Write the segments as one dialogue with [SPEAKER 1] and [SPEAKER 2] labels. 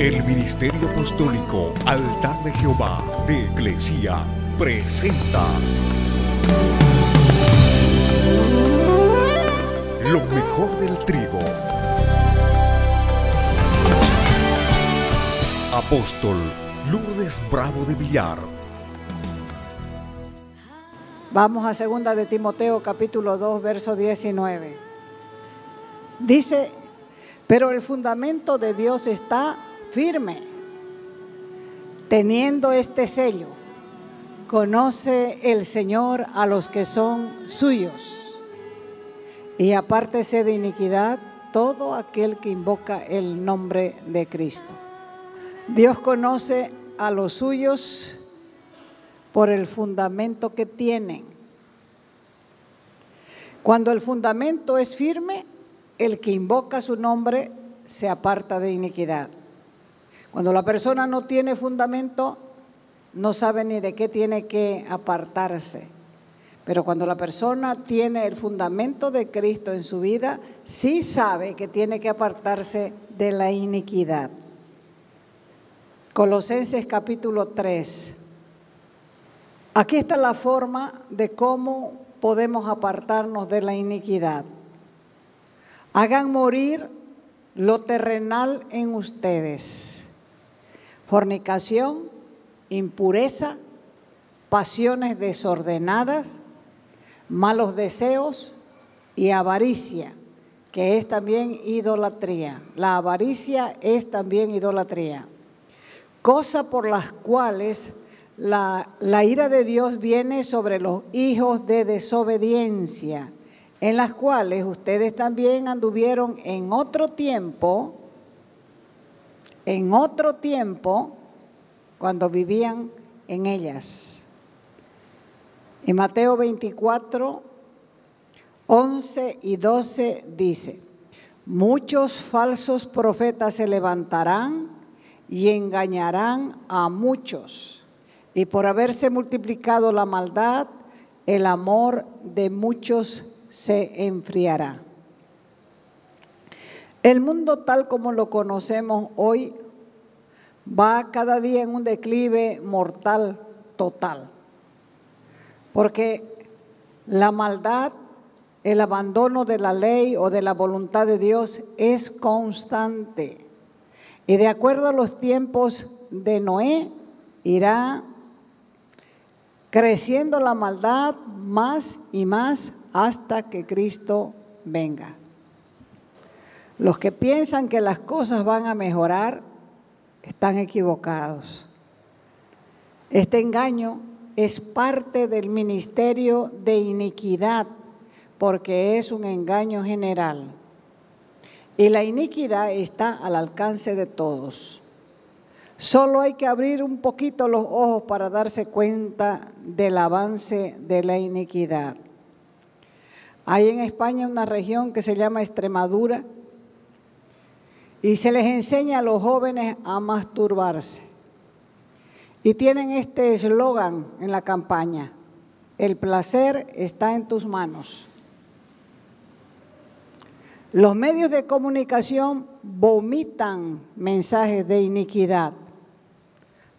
[SPEAKER 1] El Ministerio Apostólico Altar de Jehová de Eclesia presenta lo mejor del trigo. Apóstol Lourdes Bravo de Villar.
[SPEAKER 2] Vamos a 2 de Timoteo capítulo 2, verso 19. Dice, pero el fundamento de Dios está firme, teniendo este sello: conoce el Señor a los que son suyos, y apártese de iniquidad todo aquel que invoca el nombre de Cristo. Dios conoce a los suyos por el fundamento que tienen. Cuando el fundamento es firme, el que invoca su nombre se aparta de iniquidad. Cuando la persona no tiene fundamento, no sabe ni de qué tiene que apartarse. Pero cuando la persona tiene el fundamento de Cristo en su vida, sí sabe que tiene que apartarse de la iniquidad. Colosenses capítulo 3. Aquí está la forma de cómo podemos apartarnos de la iniquidad. Hagan morir lo terrenal en ustedes: fornicación, impureza, pasiones desordenadas, malos deseos y avaricia, que es también idolatría. La avaricia es también idolatría. Cosa por las cuales la ira de Dios viene sobre los hijos de desobediencia, en las cuales ustedes también anduvieron en otro tiempo, cuando vivían en ellas. En Mateo 24, 11 y 12 dice: muchos falsos profetas se levantarán y engañarán a muchos, y por haberse multiplicado la maldad, el amor de muchos se enfriará. El mundo tal como lo conocemos hoy va cada día en un declive mortal total, porque la maldad, el abandono de la ley o de la voluntad de Dios es constante, y de acuerdo a los tiempos de Noé irá creciendo la maldad más y más hasta que Cristo venga. Los que piensan que las cosas van a mejorar están equivocados. Este engaño es parte del ministerio de iniquidad, porque es un engaño general. Y la iniquidad está al alcance de todos. Solo hay que abrir un poquito los ojos para darse cuenta del avance de la iniquidad. Hay en España una región que se llama Extremadura, y se les enseña a los jóvenes a masturbarse. Y tienen este eslogan en la campaña: el placer está en tus manos. Los medios de comunicación vomitan mensajes de iniquidad,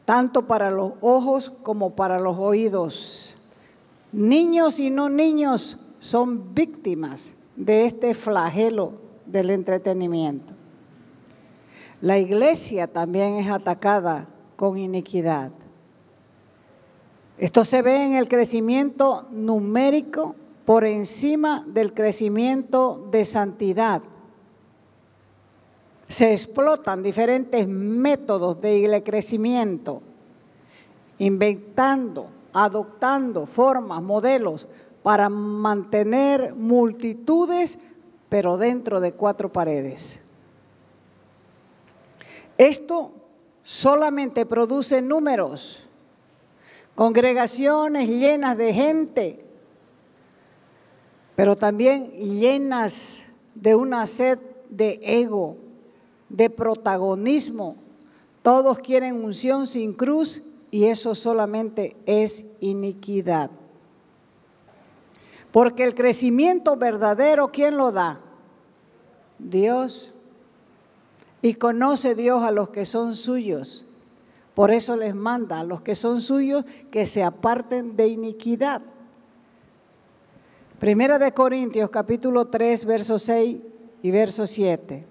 [SPEAKER 2] tanto para los ojos como para los oídos. Niños y no niños son víctimas de este flagelo del entretenimiento. La iglesia también es atacada con iniquidad. Esto se ve en el crecimiento numérico por encima del crecimiento de santidad. Se explotan diferentes métodos de crecimiento, inventando, adoptando formas, modelos para mantener multitudes, pero dentro de 4 paredes. Esto solamente produce números, congregaciones llenas de gente, pero también llenas de una sed de ego, de protagonismo. Todos quieren unción sin cruz, y eso solamente es iniquidad. Porque el crecimiento verdadero, ¿quién lo da? Dios. y conoce Dios a los que son suyos. Por eso les manda a los que son suyos que se aparten de iniquidad. Primera de Corintios, capítulo 3, verso 6 y verso 7.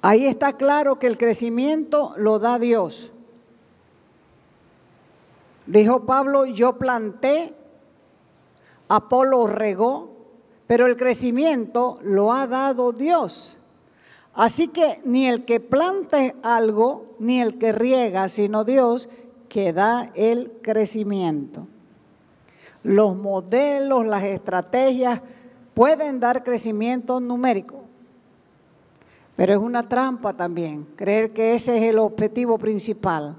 [SPEAKER 2] Ahí está claro que el crecimiento lo da Dios. Dijo Pablo, yo planté, Apolo regó, pero el crecimiento lo ha dado Dios. Así que ni el que plante algo, ni el que riega, sino Dios que da el crecimiento. Los modelos, las estrategias pueden dar crecimiento numérico, pero es una trampa también creer que ese es el objetivo principal.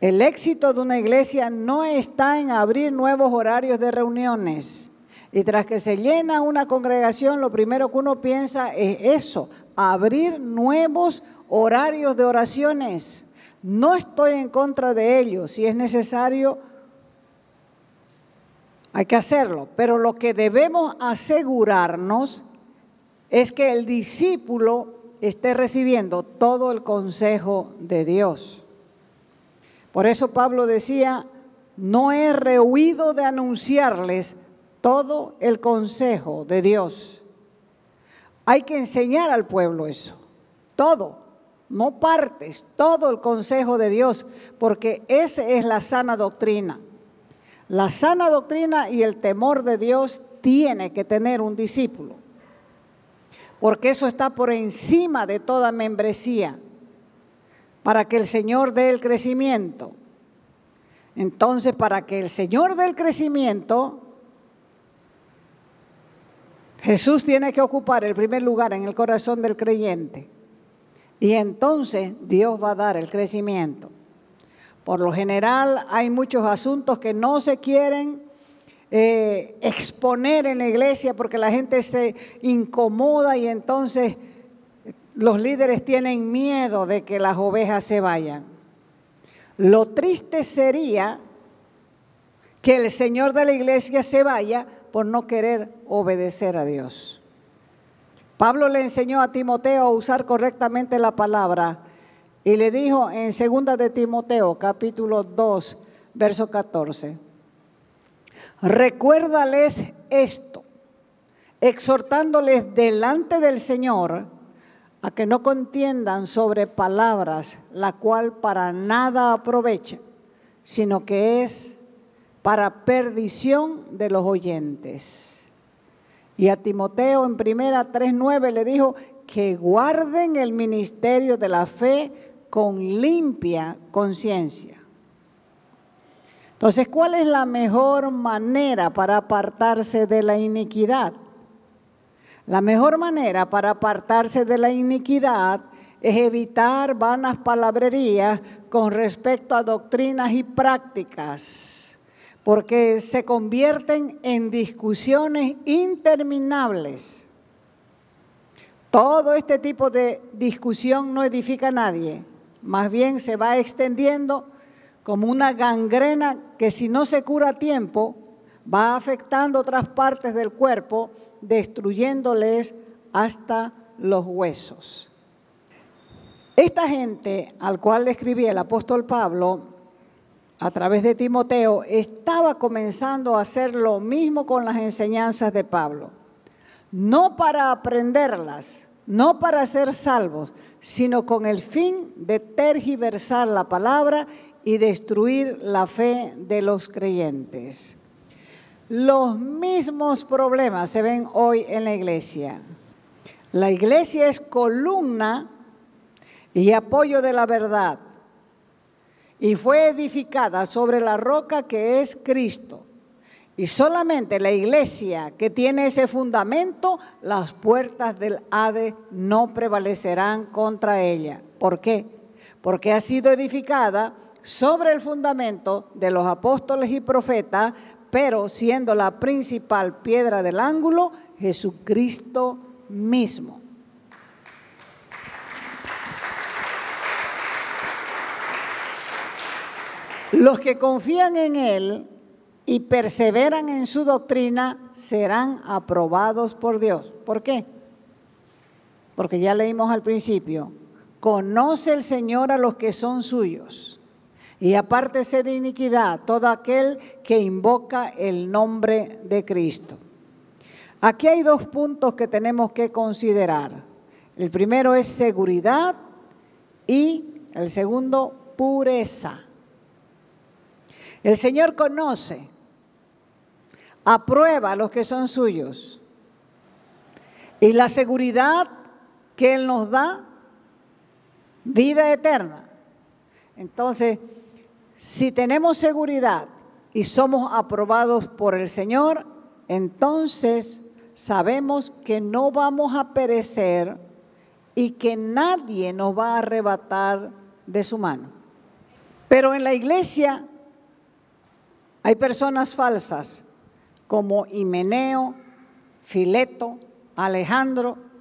[SPEAKER 2] El éxito de una iglesia no está en abrir nuevos horarios de reuniones. Y tras que se llena una congregación, lo primero que uno piensa es eso, abrir nuevos horarios de oraciones. No estoy en contra de ello, si es necesario, hay que hacerlo. Pero lo que debemos asegurarnos es que el discípulo esté recibiendo todo el consejo de Dios. Por eso Pablo decía, no he rehuido de anunciarles todo el consejo de Dios. Hay que enseñar al pueblo eso, todo, no partes, todo el consejo de Dios, porque esa es la sana doctrina. La sana doctrina y el temor de Dios tiene que tener un discípulo, porque eso está por encima de toda membresía, para que el Señor dé el crecimiento. Entonces, para que el Señor dé el crecimiento, Jesús tiene que ocupar el primer lugar en el corazón del creyente. Y entonces Dios va a dar el crecimiento. Por lo general hay muchos asuntos que no se quieren exponer en la iglesia porque la gente se incomoda y entonces los líderes tienen miedo de que las ovejas se vayan. Lo triste sería que el Señor de la iglesia se vaya por no querer obedecer a Dios. Pablo le enseñó a Timoteo a usar correctamente la palabra y le dijo en 2 de Timoteo, capítulo 2, verso 14, recuérdales esto, exhortándoles delante del Señor a que no contiendan sobre palabras, la cual para nada aprovecha, sino que es para perdición de los oyentes. Y a Timoteo en 1 3:9 le dijo que guarden el ministerio de la fe con limpia conciencia. Entonces, ¿cuál es la mejor manera para apartarse de la iniquidad? La mejor manera para apartarse de la iniquidad es evitar vanas palabrerías con respecto a doctrinas y prácticas, porque se convierten en discusiones interminables. Todo este tipo de discusión no edifica a nadie, más bien se va extendiendo como una gangrena que si no se cura a tiempo, va afectando otras partes del cuerpo, destruyéndoles hasta los huesos. Esta gente al cual le escribía el apóstol Pablo, a través de Timoteo, estaba comenzando a hacer lo mismo con las enseñanzas de Pablo. No para aprenderlas, no para ser salvos, sino con el fin de tergiversar la palabra y destruir la fe de los creyentes. Los mismos problemas se ven hoy en la iglesia. La iglesia es columna y apoyo de la verdad y fue edificada sobre la roca que es Cristo. Y solamente la iglesia que tiene ese fundamento, las puertas del Hades no prevalecerán contra ella. ¿Por qué? Porque ha sido edificada sobre el fundamento de los apóstoles y profetas, pero siendo la principal piedra del ángulo, Jesucristo mismo. Los que confían en Él y perseveran en su doctrina serán aprobados por Dios. ¿Por qué? porque ya leímos al principio, conoce el Señor a los que son suyos, y apártese de iniquidad todo aquel que invoca el nombre de Cristo. Aquí hay dos puntos que tenemos que considerar. El primero es seguridad y el segundo, pureza. El Señor conoce, aprueba a los que son suyos. Y la seguridad que Él nos da, vida eterna. Entonces, si tenemos seguridad y somos aprobados por el Señor, entonces sabemos que no vamos a perecer y que nadie nos va a arrebatar de su mano. Pero en la iglesia hay personas falsas como Himeneo, Fileto, Alejandro,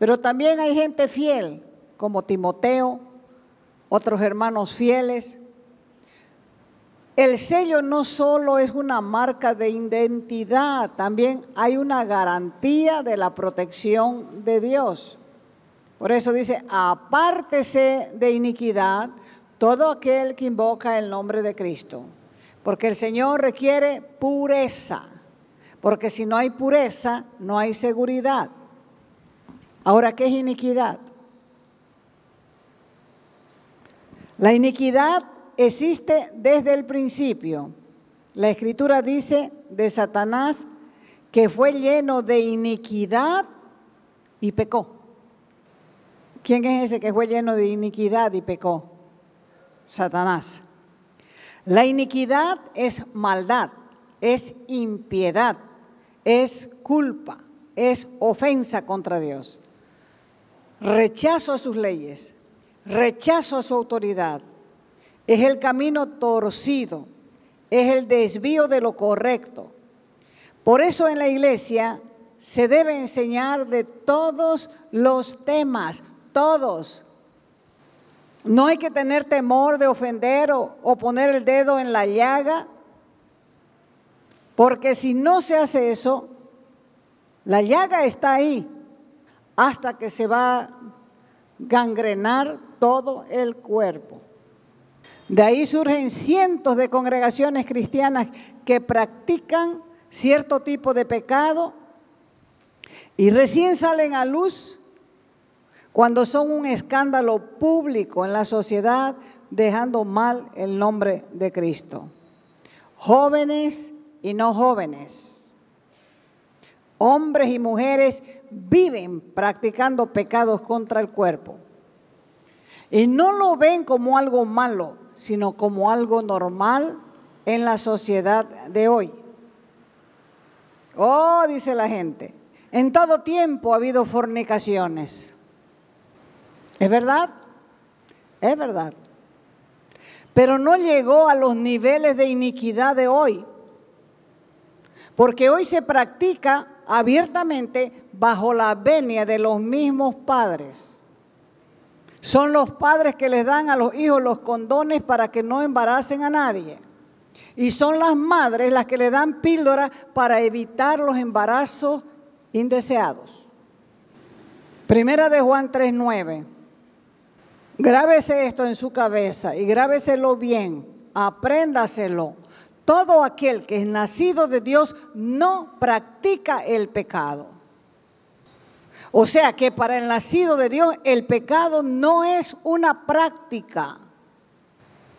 [SPEAKER 2] pero también hay gente fiel como Timoteo, otros hermanos fieles. El sello no solo es una marca de identidad, también hay una garantía de la protección de Dios. Por eso dice, apártese de iniquidad todo aquel que invoca el nombre de Cristo. Porque el Señor requiere pureza, porque si no hay pureza, no hay seguridad. Ahora, ¿qué es iniquidad? La iniquidad existe desde el principio. La Escritura dice de Satanás que fue lleno de iniquidad y pecó. ¿Quién es ese que fue lleno de iniquidad y pecó? Satanás. La iniquidad es maldad, es impiedad, es culpa, es ofensa contra Dios. Rechazo a sus leyes, rechazo a su autoridad. Es el camino torcido, es el desvío de lo correcto. Por eso en la iglesia se debe enseñar de todos los temas, todos. No hay que tener temor de ofender o poner el dedo en la llaga, porque si no se hace eso, la llaga está ahí hasta que se va a gangrenar todo el cuerpo. De ahí surgen cientos de congregaciones cristianas que practican cierto tipo de pecado y recién salen a luz cuando son un escándalo público en la sociedad, dejando mal el nombre de Cristo. Jóvenes y no jóvenes, hombres y mujeres viven practicando pecados contra el cuerpo. Y no lo ven como algo malo, sino como algo normal en la sociedad de hoy. Oh, dice la gente, en todo tiempo ha habido fornicaciones. ¿Es verdad? Es verdad. Pero no llegó a los niveles de iniquidad de hoy. Porque hoy se practica abiertamente bajo la venia de los mismos padres. Son los padres que les dan a los hijos los condones para que no embaracen a nadie. Y son las madres las que le dan píldoras para evitar los embarazos indeseados. Primera de Juan 3:9. Grábese esto en su cabeza y grábeselo bien, apréndaselo. Todo aquel que es nacido de Dios no practica el pecado. O sea que para el nacido de Dios el pecado no es una práctica.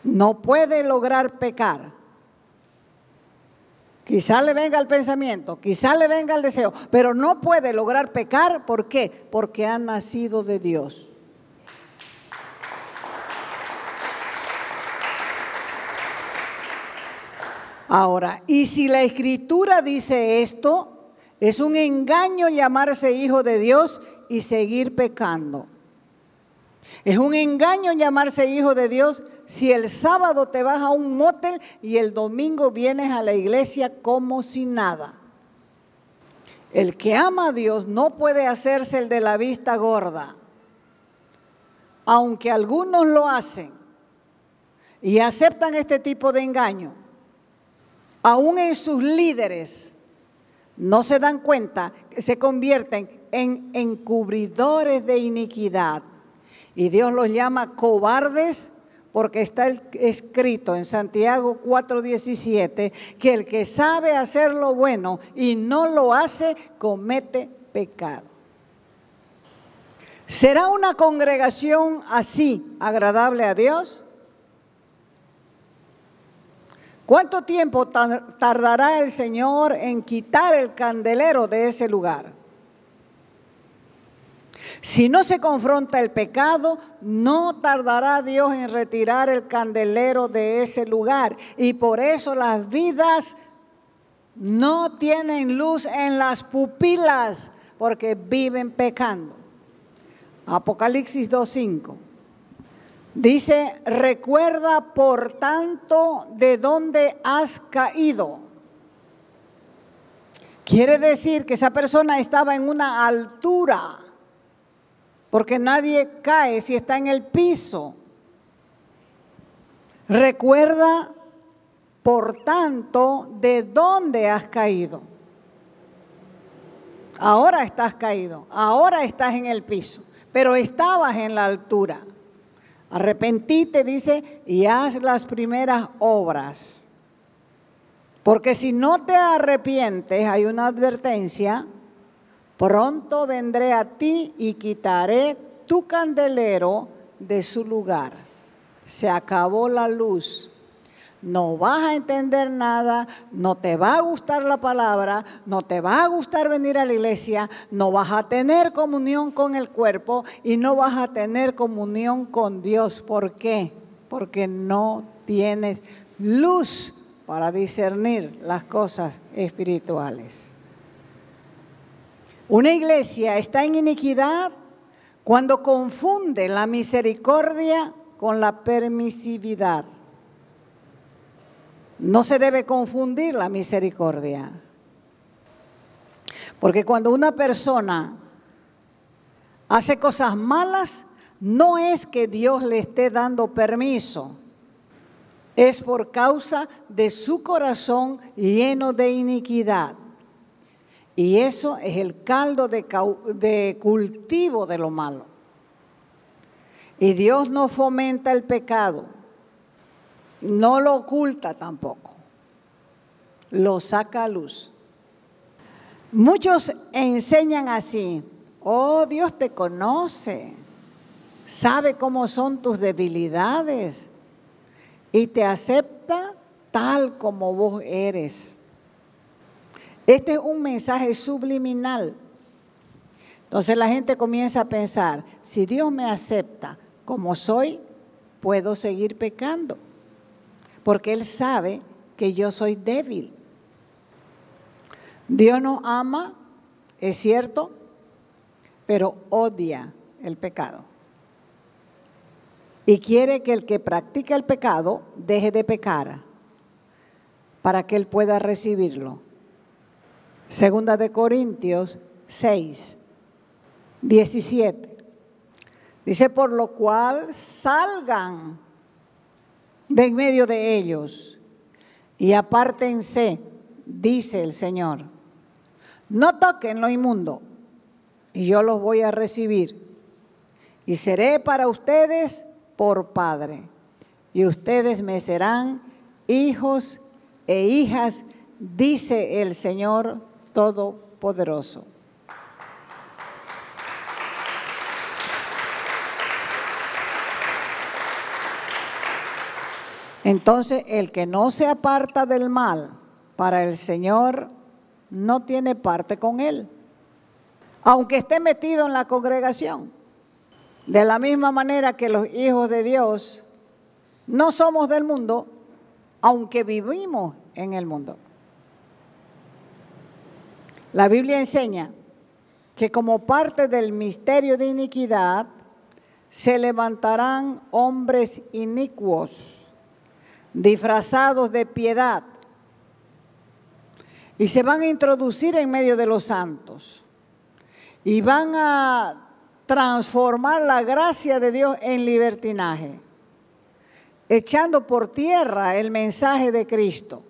[SPEAKER 2] No puede lograr pecar. Quizá le venga el pensamiento, quizá le venga el deseo, pero no puede lograr pecar. ¿Por qué? Porque ha nacido de Dios. Ahora, y si la Escritura dice esto, es un engaño llamarse hijo de Dios y seguir pecando. Es un engaño llamarse hijo de Dios si el sábado te vas a un motel y el domingo vienes a la iglesia como si nada. El que ama a Dios no puede hacerse el de la vista gorda, aunque algunos lo hacen y aceptan este tipo de engaño. Aún en sus líderes no se dan cuenta que se convierten en encubridores de iniquidad. Y Dios los llama cobardes porque está escrito en Santiago 4:17 que el que sabe hacer lo bueno y no lo hace, comete pecado. ¿Será una congregación así agradable a Dios? ¿Cuánto tiempo tardará el Señor en quitar el candelero de ese lugar? Si no se confronta el pecado, no tardará Dios en retirar el candelero de ese lugar. Y por eso las vidas no tienen luz en las pupilas, porque viven pecando. Apocalipsis 2:5. Dice, recuerda por tanto de dónde has caído. Quiere decir que esa persona estaba en una altura, porque nadie cae si está en el piso. Recuerda por tanto de dónde has caído. Ahora estás caído, ahora estás en el piso, pero estabas en la altura. Arrepentite, dice, y haz las primeras obras. Porque si no te arrepientes, hay una advertencia, pronto vendré a ti y quitaré tu candelero de su lugar. Se acabó la luz. No vas a entender nada, no te va a gustar la palabra, no te va a gustar venir a la iglesia, no vas a tener comunión con el cuerpo y no vas a tener comunión con Dios. ¿Por qué? Porque no tienes luz para discernir las cosas espirituales. Una iglesia está en iniquidad cuando confunde la misericordia con la permisividad. No se debe confundir la misericordia. Porque cuando una persona hace cosas malas, no es que Dios le esté dando permiso. Es por causa de su corazón lleno de iniquidad. Y eso es el caldo de cultivo de lo malo. Y Dios no fomenta el pecado. No lo oculta tampoco, lo saca a luz. Muchos enseñan así, oh, Dios te conoce, sabe cómo son tus debilidades y te acepta tal como vos eres. Este es un mensaje subliminal. Entonces la gente comienza a pensar, si Dios me acepta como soy, puedo seguir pecando. Porque Él sabe que yo soy débil. Dios nos ama, es cierto, pero odia el pecado. Y quiere que el que practica el pecado deje de pecar para que Él pueda recibirlo. Segunda de Corintios 6:17. Dice, por lo cual salgan de en medio de ellos y apártense, dice el Señor. No toquen lo inmundo y yo los voy a recibir y seré para ustedes por padre y ustedes me serán hijos e hijas, dice el Señor Todopoderoso. Entonces, el que no se aparta del mal para el Señor no tiene parte con Él, aunque esté metido en la congregación. De la misma manera que los hijos de Dios no somos del mundo, aunque vivimos en el mundo. La Biblia enseña que como parte del misterio de iniquidad se levantarán hombres inicuos, disfrazados de piedad, y se van a introducir en medio de los santos y van a transformar la gracia de Dios en libertinaje, echando por tierra el mensaje de Cristo,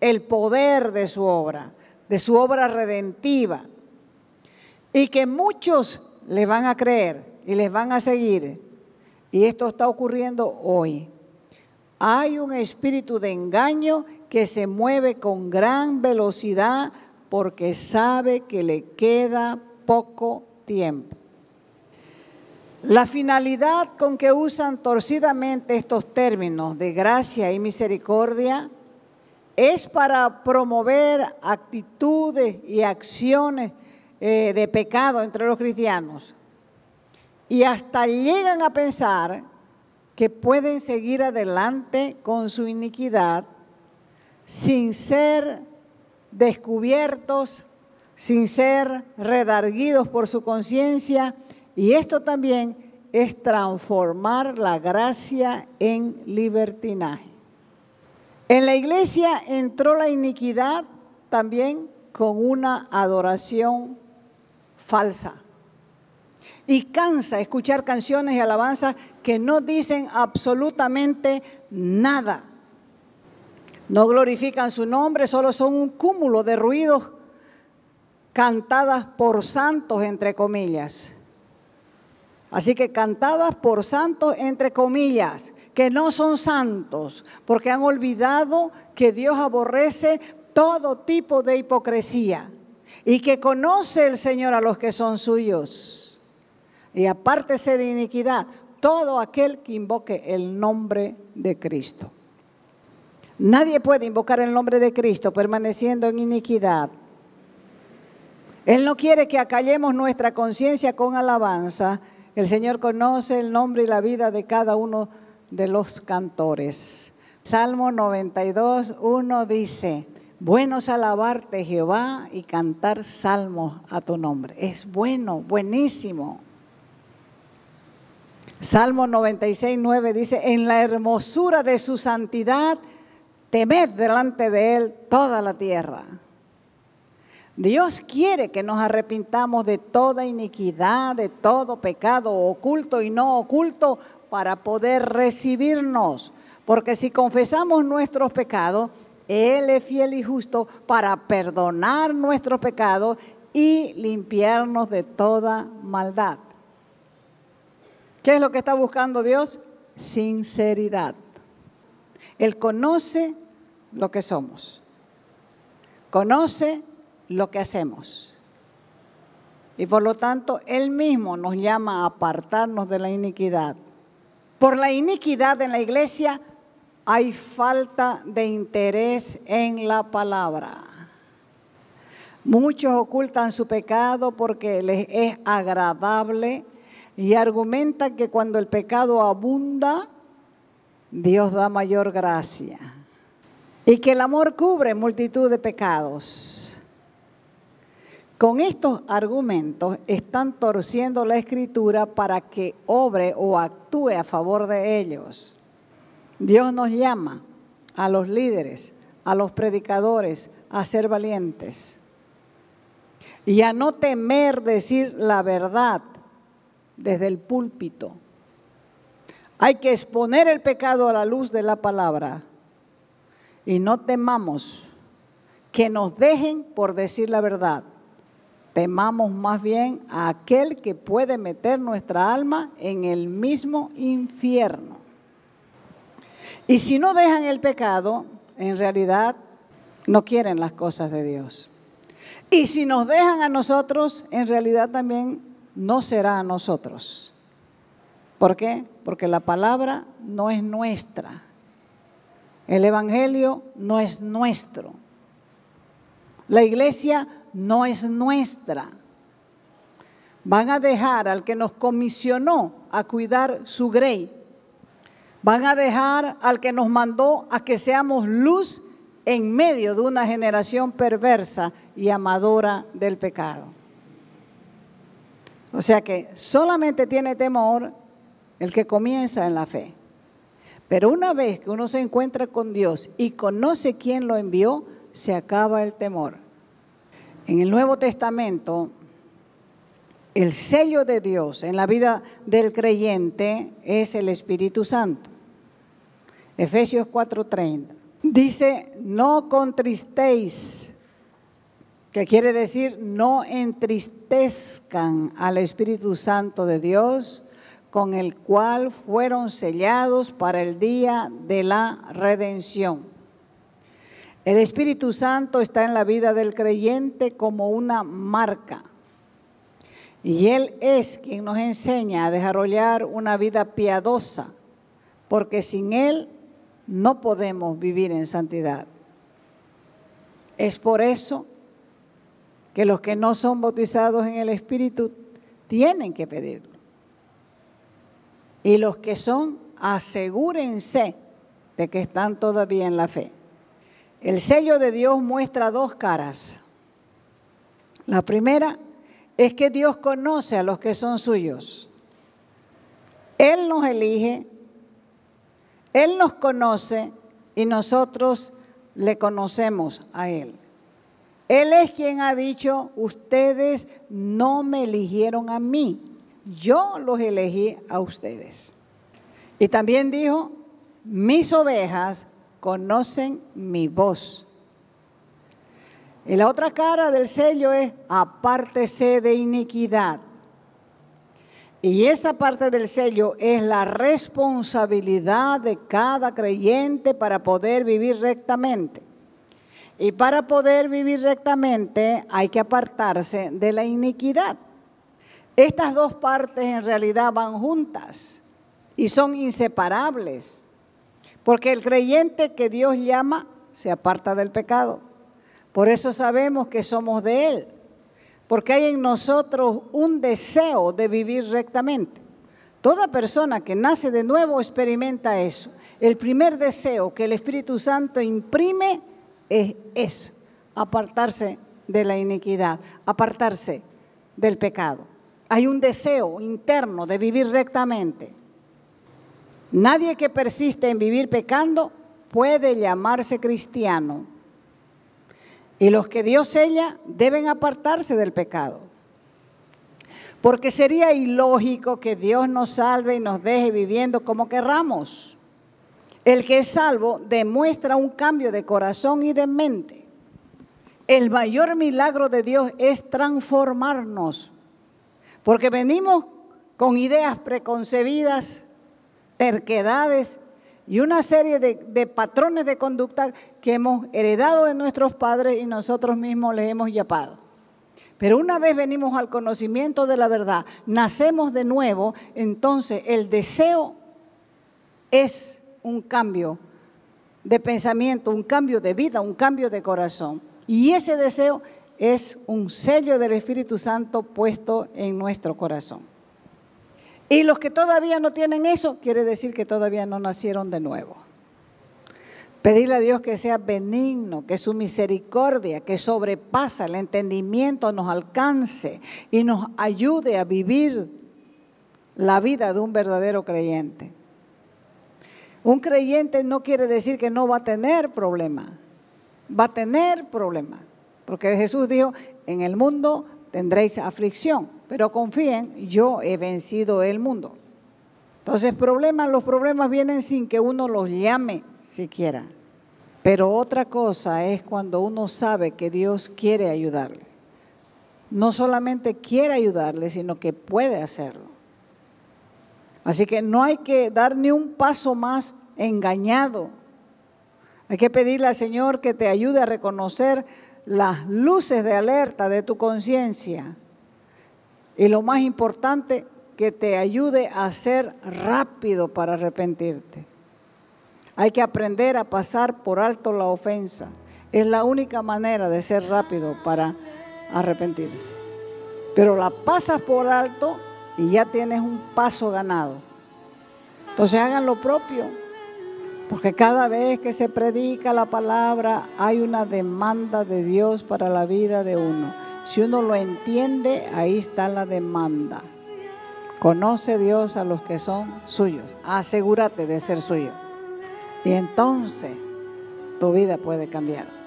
[SPEAKER 2] el poder de su obra redentiva. y que muchos le van a creer y les van a seguir. Y esto está ocurriendo hoy. Hay un espíritu de engaño que se mueve con gran velocidad porque sabe que le queda poco tiempo. La finalidad con que usan torcidamente estos términos de gracia y misericordia es para promover actitudes y acciones de pecado entre los cristianos. Y hasta llegan a pensar que pueden seguir adelante con su iniquidad sin ser descubiertos, sin ser redarguidos por su conciencia. Y esto también es transformar la gracia en libertinaje. En la iglesia entró la iniquidad también con una adoración falsa. Y cansa escuchar canciones y alabanzas que no dicen absolutamente nada. No glorifican su nombre, solo son un cúmulo de ruidos cantadas por santos, entre comillas. Así que cantadas por santos, entre comillas, que no son santos, porque han olvidado que Dios aborrece todo tipo de hipocresía y que conoce el Señor a los que son suyos. Y apártese de iniquidad todo aquel que invoque el nombre de Cristo. Nadie puede invocar el nombre de Cristo permaneciendo en iniquidad. Él no quiere que acallemos nuestra conciencia con alabanza. El Señor conoce el nombre y la vida de cada uno de los cantores. Salmo 92, 1 dice: bueno es alabarte, Jehová, y cantar salmos a tu nombre. Es bueno, buenísimo. Salmo 96, 9 dice: en la hermosura de su santidad, temed delante de él toda la tierra. Dios quiere que nos arrepintamos de toda iniquidad, de todo pecado oculto y no oculto, para poder recibirnos. Porque si confesamos nuestros pecados, Él es fiel y justo para perdonar nuestros pecados y limpiarnos de toda maldad. ¿Qué es lo que está buscando Dios? Sinceridad. Él conoce lo que somos. Conoce lo que hacemos. Y por lo tanto, Él mismo nos llama a apartarnos de la iniquidad. Por la iniquidad en la iglesia hay falta de interés en la palabra. Muchos ocultan su pecado porque les es agradable y argumentan que cuando el pecado abunda, Dios da mayor gracia. Y que el amor cubre multitud de pecados. Con estos argumentos están torciendo la Escritura para que obre o actúe a favor de ellos. Dios nos llama a los líderes, a los predicadores, a ser valientes y a no temer decir la verdad desde el púlpito. Hay que exponer el pecado a la luz de la palabra y no temamos que nos dejen por decir la verdad. Temamos más bien a aquel que puede meter nuestra alma en el mismo infierno. Y si no dejan el pecado, en realidad no quieren las cosas de Dios. Y si nos dejan a nosotros, en realidad también no será a nosotros. ¿Por qué? Porque la palabra no es nuestra. El evangelio no es nuestro. La iglesia no es nuestra. Van a dejar al que nos comisionó a cuidar su grey. Van a dejar al que nos mandó a que seamos luz en medio de una generación perversa y amadora del pecado. O sea que solamente tiene temor el que comienza en la fe. Pero una vez que uno se encuentra con Dios y conoce quién lo envió, se acaba el temor. En el Nuevo Testamento, el sello de Dios en la vida del creyente es el Espíritu Santo. Efesios 4:30. Dice: no contristéis que quiere decir no entristezcan al Espíritu Santo de Dios, con el cual fueron sellados para el día de la redención. El Espíritu Santo está en la vida del creyente como una marca. Y Él es quien nos enseña a desarrollar una vida piadosa, porque sin Él no podemos vivir en santidad. Es por eso que los que no son bautizados en el Espíritu tienen que pedirlo. Y los que son, asegúrense de que están todavía en la fe. El sello de Dios muestra dos caras. La primera es que Dios conoce a los que son suyos. Él nos elige, Él nos conoce y nosotros le conocemos a Él. Él es quien ha dicho, ustedes no me eligieron a mí, yo los elegí a ustedes. Y también dijo, mis ovejas conocen mi voz. Y la otra cara del sello es, apártese de iniquidad. Y esa parte del sello es la responsabilidad de cada creyente para poder vivir rectamente. Y para poder vivir rectamente hay que apartarse de la iniquidad. Estas dos partes en realidad van juntas y son inseparables. Porque el creyente que Dios llama se aparta del pecado. Por eso sabemos que somos de Él. Porque hay en nosotros un deseo de vivir rectamente. Toda persona que nace de nuevo experimenta eso. El primer deseo que el Espíritu Santo imprime es apartarse de la iniquidad, apartarse del pecado. Hay un deseo interno de vivir rectamente. Nadie que persiste en vivir pecando puede llamarse cristiano. Y los que Dios sella deben apartarse del pecado. Porque sería ilógico que Dios nos salve y nos deje viviendo como querramos. El que es salvo demuestra un cambio de corazón y de mente. El mayor milagro de Dios es transformarnos. Porque venimos con ideas preconcebidas, terquedades y una serie de patrones de conducta que hemos heredado de nuestros padres y nosotros mismos les hemos yapado. Pero una vez venimos al conocimiento de la verdad, nacemos de nuevo, entonces el deseo es un cambio de pensamiento, un cambio de vida, un cambio de corazón. Y ese deseo es un sello del Espíritu Santo puesto en nuestro corazón. Y los que todavía no tienen eso, quiere decir que todavía no nacieron de nuevo. Pedirle a Dios que sea benigno, que su misericordia, que sobrepasa el entendimiento, nos alcance y nos ayude a vivir la vida de un verdadero creyente. Un creyente no quiere decir que no va a tener problema. Va a tener problema. Porque Jesús dijo, en el mundo tendréis aflicción, pero confíen, yo he vencido el mundo. Entonces los problemas vienen sin que uno los llame siquiera. Pero otra cosa es cuando uno sabe que Dios quiere ayudarle. No solamente quiere ayudarle, sino que puede hacerlo. Así que no hay que dar ni un paso más engañado. Hay que pedirle al Señor que te ayude a reconocer las luces de alerta de tu conciencia. Y lo más importante, que te ayude a ser rápido para arrepentirte. Hay que aprender a pasar por alto la ofensa. Es la única manera de ser rápido para arrepentirse. Pero la pasas por alto y ya tienes un paso ganado. Entonces hagan lo propio. Porque cada vez que se predica la palabra hay una demanda de Dios para la vida de uno. Si uno lo entiende, ahí está la demanda. Conoce Dios a los que son suyos. Asegúrate de ser suyo. Y entonces tu vida puede cambiar.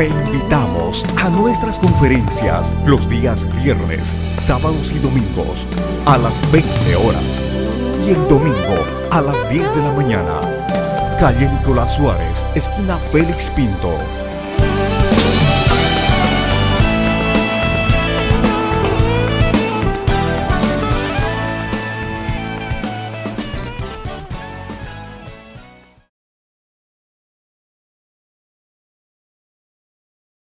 [SPEAKER 1] Te invitamos a nuestras conferencias los días viernes, sábados y domingos a las 20 horas y el domingo a las 10 de la mañana. calle Nicolás Suárez, esquina Félix Pinto.